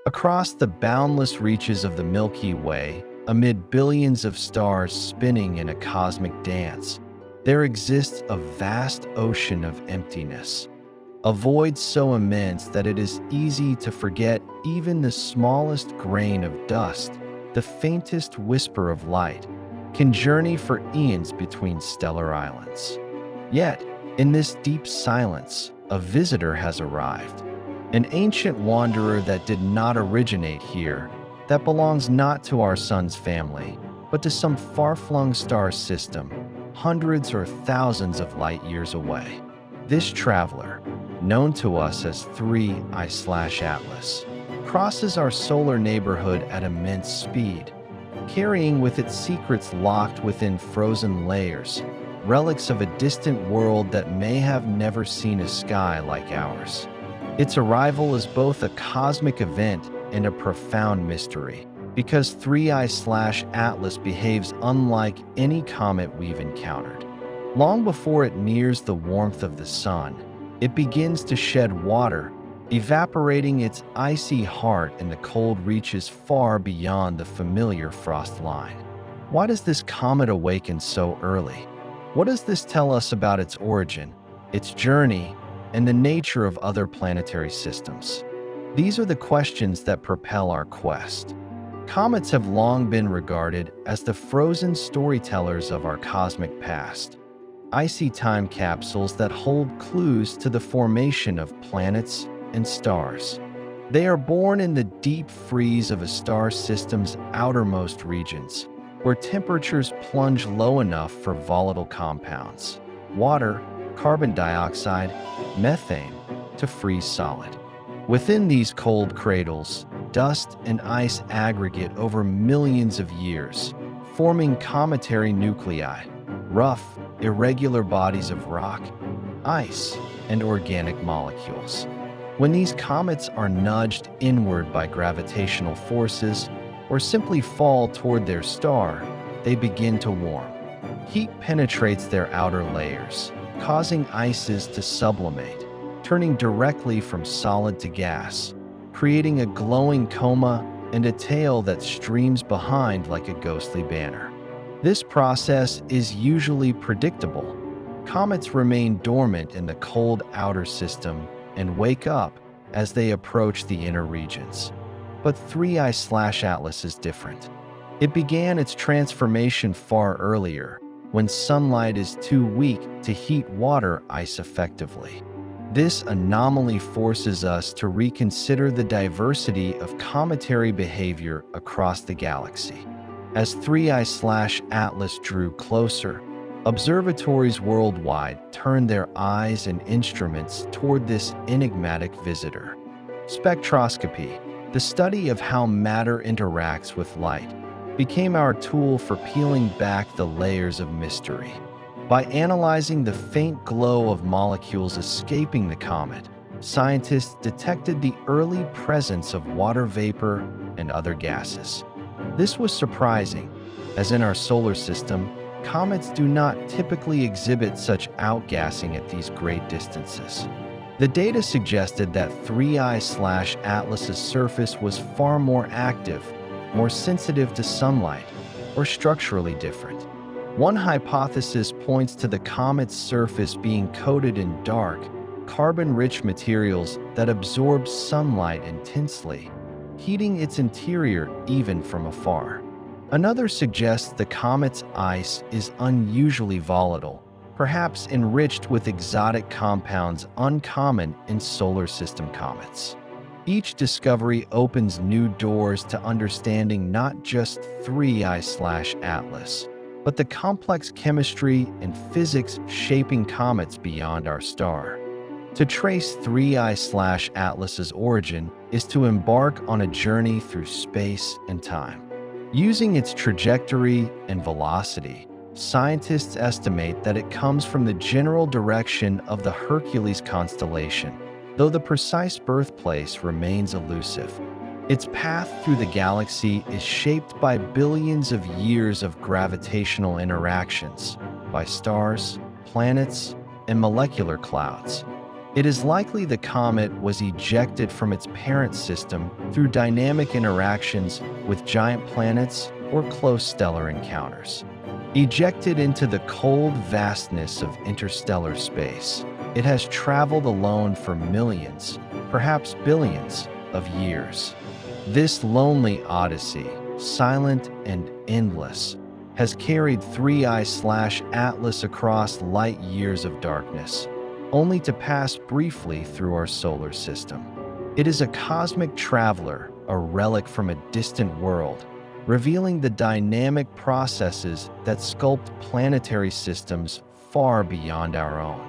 Across the boundless reaches of the Milky Way, amid billions of stars spinning in a cosmic dance, there exists a vast ocean of emptiness. A void so immense that it is easy to forget even the smallest grain of dust, the faintest whisper of light, can journey for eons between stellar islands. Yet, in this deep silence, a visitor has arrived. An ancient wanderer that did not originate here, that belongs not to our sun's family, but to some far-flung star system, hundreds or thousands of light years away. This traveler, known to us as 3I/Atlas, crosses our solar neighborhood at immense speed, carrying with it secrets locked within frozen layers, relics of a distant world that may have never seen a sky like ours. Its arrival is both a cosmic event and a profound mystery, because 3I/Atlas behaves unlike any comet we've encountered. Long before it nears the warmth of the sun, it begins to shed water, evaporating its icy heart in the cold reaches far beyond the familiar frost line. Why does this comet awaken so early? What does this tell us about its origin, its journey, and the nature of other planetary systems? These are the questions that propel our quest. Comets have long been regarded as the frozen storytellers of our cosmic past, icy time capsules that hold clues to the formation of planets and stars. They are born in the deep freeze of a star system's outermost regions, where temperatures plunge low enough for volatile compounds, water, carbon dioxide, methane, to freeze solid. Within these cold cradles, dust and ice aggregate over millions of years, forming cometary nuclei, rough, irregular bodies of rock, ice, and organic molecules. When these comets are nudged inward by gravitational forces or simply fall toward their star, they begin to warm. Heat penetrates their outer layers, causing ices to sublimate, turning directly from solid to gas, creating a glowing coma and a tail that streams behind like a ghostly banner. This process is usually predictable. Comets remain dormant in the cold outer system and wake up as they approach the inner regions. But 3I/Atlas is different. It began its transformation far earlier, when sunlight is too weak to heat water ice effectively. This anomaly forces us to reconsider the diversity of cometary behavior across the galaxy. As 3I/Atlas drew closer, observatories worldwide turned their eyes and instruments toward this enigmatic visitor. Spectroscopy, the study of how matter interacts with light, became our tool for peeling back the layers of mystery. By analyzing the faint glow of molecules escaping the comet, scientists detected the early presence of water vapor and other gases. This was surprising, as in our solar system, comets do not typically exhibit such outgassing at these great distances. The data suggested that 3I/Atlas's surface was far more active, more sensitive to sunlight, or structurally different. One hypothesis points to the comet's surface being coated in dark, carbon-rich materials that absorb sunlight intensely, heating its interior even from afar. Another suggests the comet's ice is unusually volatile, perhaps enriched with exotic compounds uncommon in solar system comets. Each discovery opens new doors to understanding not just 3I/Atlas, but the complex chemistry and physics shaping comets beyond our star. To trace 3I/Atlas's origin is to embark on a journey through space and time. Using its trajectory and velocity, scientists estimate that it comes from the general direction of the Hercules constellation, though the precise birthplace remains elusive. Its path through the galaxy is shaped by billions of years of gravitational interactions, by stars, planets, and molecular clouds. It is likely the comet was ejected from its parent system through dynamic interactions with giant planets or close stellar encounters. Ejected into the cold vastness of interstellar space, it has traveled alone for millions, perhaps billions, of years. This lonely odyssey, silent and endless, has carried 3I/Atlas across light years of darkness, only to pass briefly through our solar system. It is a cosmic traveler, a relic from a distant world, revealing the dynamic processes that sculpt planetary systems far beyond our own.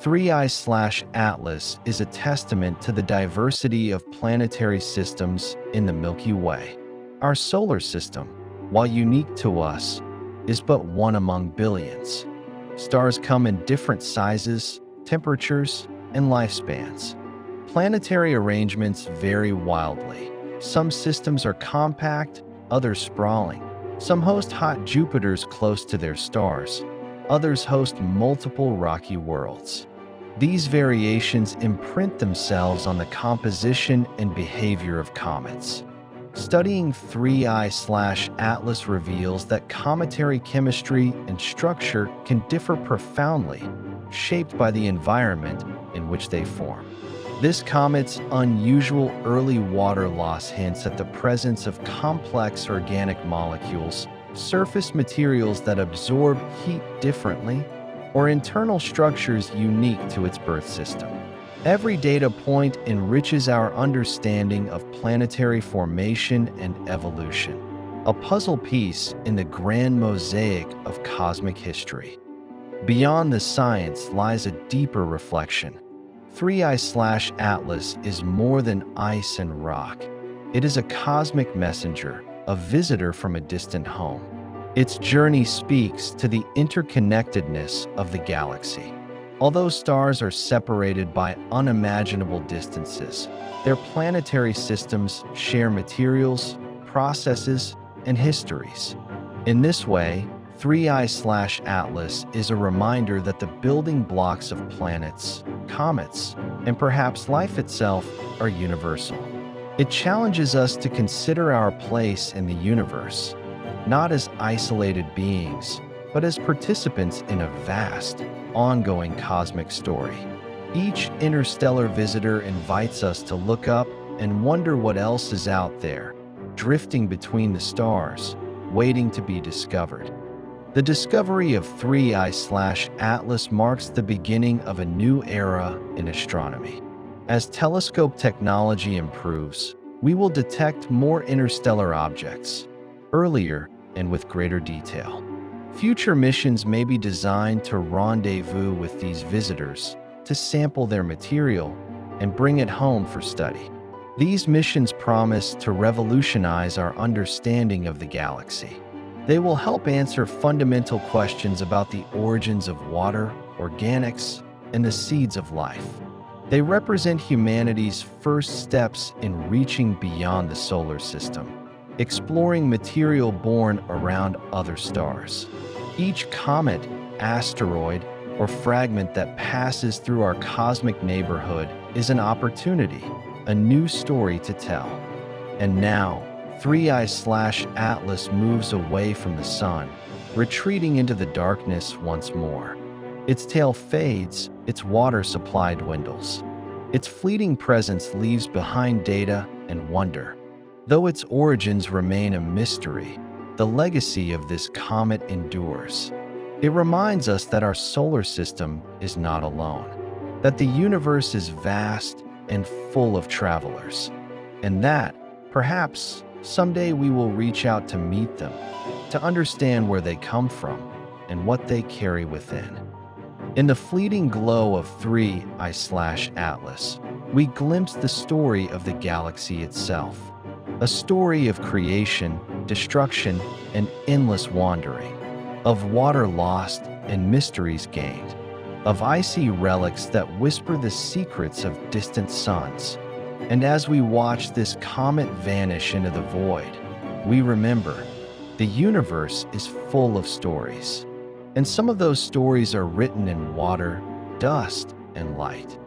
3I/Atlas is a testament to the diversity of planetary systems in the Milky Way. Our solar system, while unique to us, is but one among billions. Stars come in different sizes, temperatures, and lifespans. Planetary arrangements vary wildly. Some systems are compact, others sprawling. Some host hot Jupiters close to their stars. Others host multiple rocky worlds. These variations imprint themselves on the composition and behavior of comets. Studying 3I/Atlas reveals that cometary chemistry and structure can differ profoundly, shaped by the environment in which they form. This comet's unusual early water loss hints at the presence of complex organic molecules, surface materials that absorb heat differently, or internal structures unique to its birth system. Every data point enriches our understanding of planetary formation and evolution, a puzzle piece in the grand mosaic of cosmic history. Beyond the science lies a deeper reflection. 3I/Atlas is more than ice and rock. It is a cosmic messenger, a visitor from a distant home. Its journey speaks to the interconnectedness of the galaxy. Although stars are separated by unimaginable distances, their planetary systems share materials, processes, and histories. In this way, 3I/Atlas is a reminder that the building blocks of planets, comets, and perhaps life itself are universal. It challenges us to consider our place in the universe, not as isolated beings, but as participants in a vast, ongoing cosmic story. Each interstellar visitor invites us to look up and wonder what else is out there, drifting between the stars, waiting to be discovered. The discovery of 3I/Atlas marks the beginning of a new era in astronomy. As telescope technology improves, we will detect more interstellar objects, earlier and with greater detail. Future missions may be designed to rendezvous with these visitors, to sample their material, and bring it home for study. These missions promise to revolutionize our understanding of the galaxy. They will help answer fundamental questions about the origins of water, organics, and the seeds of life. They represent humanity's first steps in reaching beyond the solar system, exploring material born around other stars. Each comet, asteroid, or fragment that passes through our cosmic neighborhood is an opportunity, a new story to tell. And now, 3I/Atlas moves away from the sun, retreating into the darkness once more. Its tail fades, its water supply dwindles. Its fleeting presence leaves behind data and wonder. Though its origins remain a mystery, the legacy of this comet endures. It reminds us that our solar system is not alone, that the universe is vast and full of travelers, and that, perhaps, someday we will reach out to meet them, to understand where they come from and what they carry within. In the fleeting glow of 3I/Atlas, we glimpse the story of the galaxy itself, a story of creation, destruction, and endless wandering, of water lost and mysteries gained, of icy relics that whisper the secrets of distant suns. And as we watch this comet vanish into the void, we remember the universe is full of stories. And some of those stories are written in water, dust, and light.